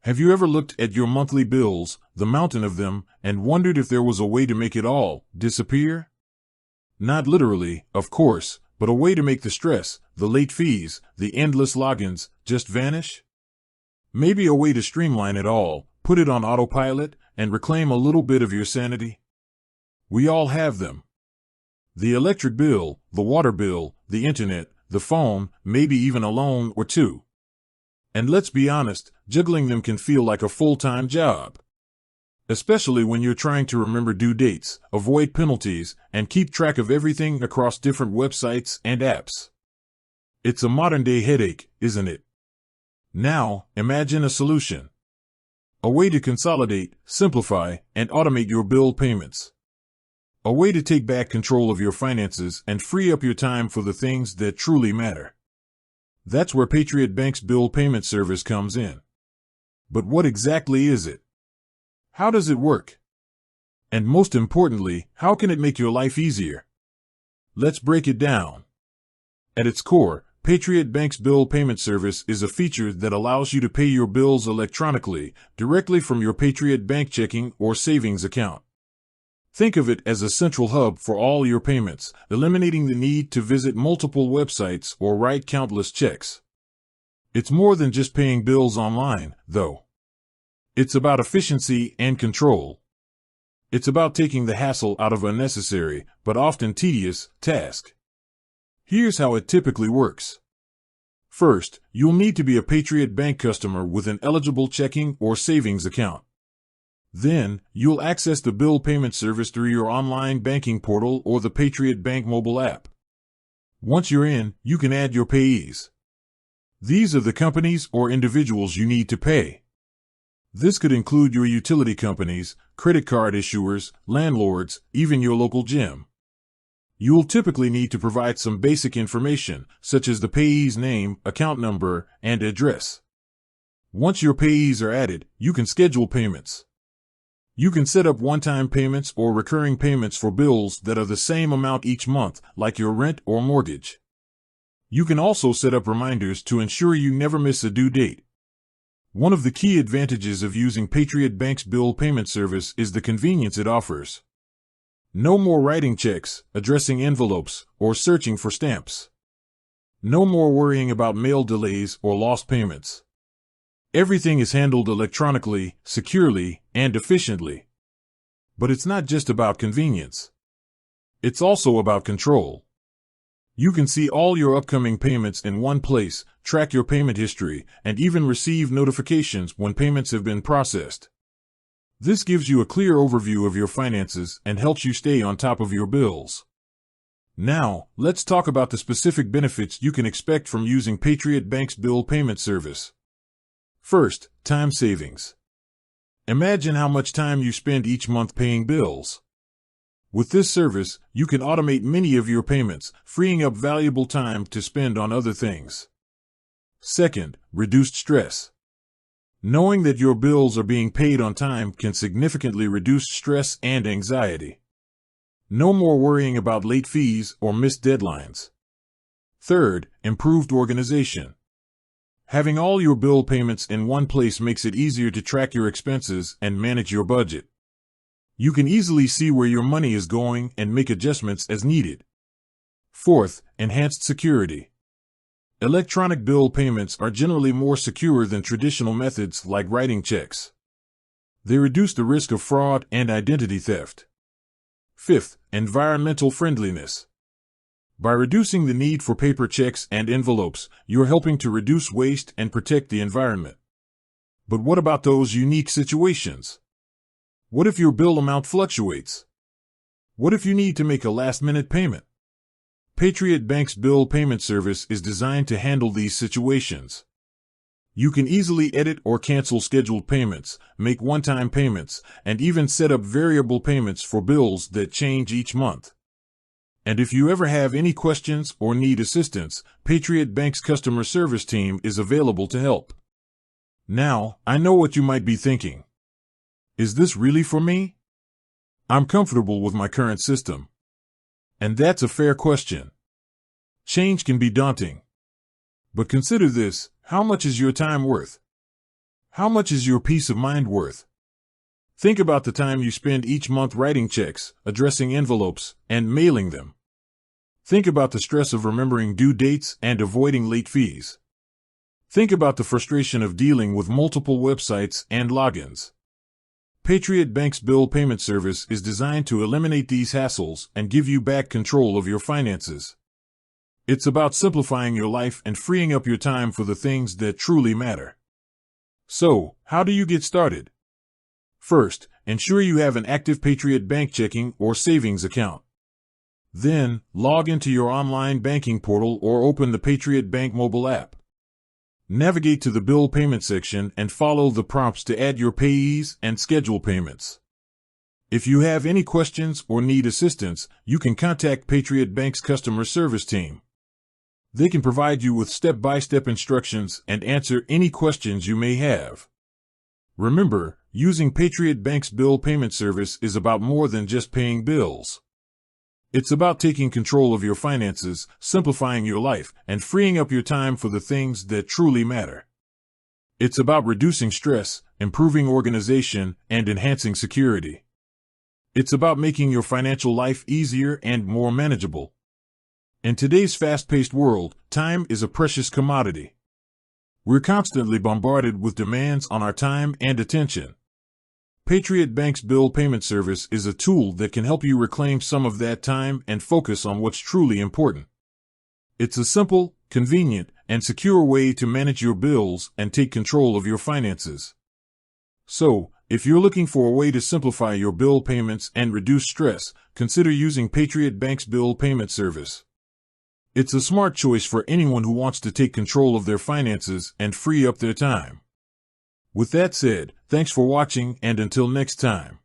Have you ever looked at your monthly bills, the mountain of them, and wondered if there was a way to make it all disappear? Not literally, of course, but a way to make the stress, the late fees, the endless logins just vanish? Maybe a way to streamline it all, put it on autopilot, and reclaim a little bit of your sanity? We all have them. The electric bill, the water bill, the internet, the phone, maybe even a loan or two. And let's be honest, juggling them can feel like a full-time job. Especially when you're trying to remember due dates, avoid penalties, and keep track of everything across different websites and apps. It's a modern-day headache, isn't it? Now, imagine a solution. A way to consolidate, simplify, and automate your bill payments. A way to take back control of your finances and free up your time for the things that truly matter. That's where Patriot Bank's bill payment service comes in. But what exactly is it? How does it work? And most importantly, how can it make your life easier? Let's break it down. At its core, Patriot Bank's bill payment service is a feature that allows you to pay your bills electronically, directly from your Patriot Bank checking or savings account. Think of it as a central hub for all your payments, eliminating the need to visit multiple websites or write countless checks. It's more than just paying bills online, though. It's about efficiency and control. It's about taking the hassle out of unnecessary, but often tedious, tasks. Here's how it typically works. First, you'll need to be a Patriot Bank customer with an eligible checking or savings account. Then, you'll access the bill payment service through your online banking portal or the Patriot Bank mobile app. Once you're in, you can add your payees. These are the companies or individuals you need to pay. This could include your utility companies, credit card issuers, landlords, even your local gym. You'll typically need to provide some basic information, such as the payee's name, account number, and address. Once your payees are added, you can schedule payments. You can set up one-time payments or recurring payments for bills that are the same amount each month, like your rent or mortgage. You can also set up reminders to ensure you never miss a due date. One of the key advantages of using Patriot Bank's bill payment service is the convenience it offers. No more writing checks, addressing envelopes, or searching for stamps. No more worrying about mail delays or lost payments. Everything is handled electronically, securely, and efficiently. But it's not just about convenience. It's also about control. You can see all your upcoming payments in one place, track your payment history, and even receive notifications when payments have been processed. This gives you a clear overview of your finances and helps you stay on top of your bills. Now, let's talk about the specific benefits you can expect from using Patriot Bank's bill payment service. First, time savings. Imagine how much time you spend each month paying bills. With this service, you can automate many of your payments, freeing up valuable time to spend on other things. Second, reduced stress. Knowing that your bills are being paid on time can significantly reduce stress and anxiety. No more worrying about late fees or missed deadlines. Third, improved organization. Having all your bill payments in one place makes it easier to track your expenses and manage your budget. You can easily see where your money is going and make adjustments as needed. Fourth, enhanced security. Electronic bill payments are generally more secure than traditional methods like writing checks. They reduce the risk of fraud and identity theft. Fifth, environmental friendliness. By reducing the need for paper checks and envelopes, you're helping to reduce waste and protect the environment. But what about those unique situations? What if your bill amount fluctuates? What if you need to make a last-minute payment? Patriot Bank's bill payment service is designed to handle these situations. You can easily edit or cancel scheduled payments, make one-time payments, and even set up variable payments for bills that change each month. And if you ever have any questions or need assistance, Patriot Bank's customer service team is available to help. Now, I know what you might be thinking. Is this really for me? I'm comfortable with my current system. And that's a fair question. Change can be daunting. But consider this, how much is your time worth? How much is your peace of mind worth? Think about the time you spend each month writing checks, addressing envelopes, and mailing them. Think about the stress of remembering due dates and avoiding late fees. Think about the frustration of dealing with multiple websites and logins. Patriot Bank's bill payment service is designed to eliminate these hassles and give you back control of your finances. It's about simplifying your life and freeing up your time for the things that truly matter. So, how do you get started? First, ensure you have an active Patriot Bank checking or savings account. Then, log into your online banking portal or open the Patriot Bank mobile app. Navigate to the bill payment section and follow the prompts to add your payees and schedule payments. If you have any questions or need assistance, you can contact Patriot Bank's customer service team. They can provide you with step-by-step instructions and answer any questions you may have. Remember, using Patriot Bank's bill payment service is about more than just paying bills. It's about taking control of your finances, simplifying your life, and freeing up your time for the things that truly matter. It's about reducing stress, improving organization, and enhancing security. It's about making your financial life easier and more manageable. In today's fast-paced world, time is a precious commodity. We're constantly bombarded with demands on our time and attention. Patriot Bank's bill payment service is a tool that can help you reclaim some of that time and focus on what's truly important. It's a simple, convenient, and secure way to manage your bills and take control of your finances. So, if you're looking for a way to simplify your bill payments and reduce stress, consider using Patriot Bank's bill payment service. It's a smart choice for anyone who wants to take control of their finances and free up their time. With that said, thanks for watching, and until next time.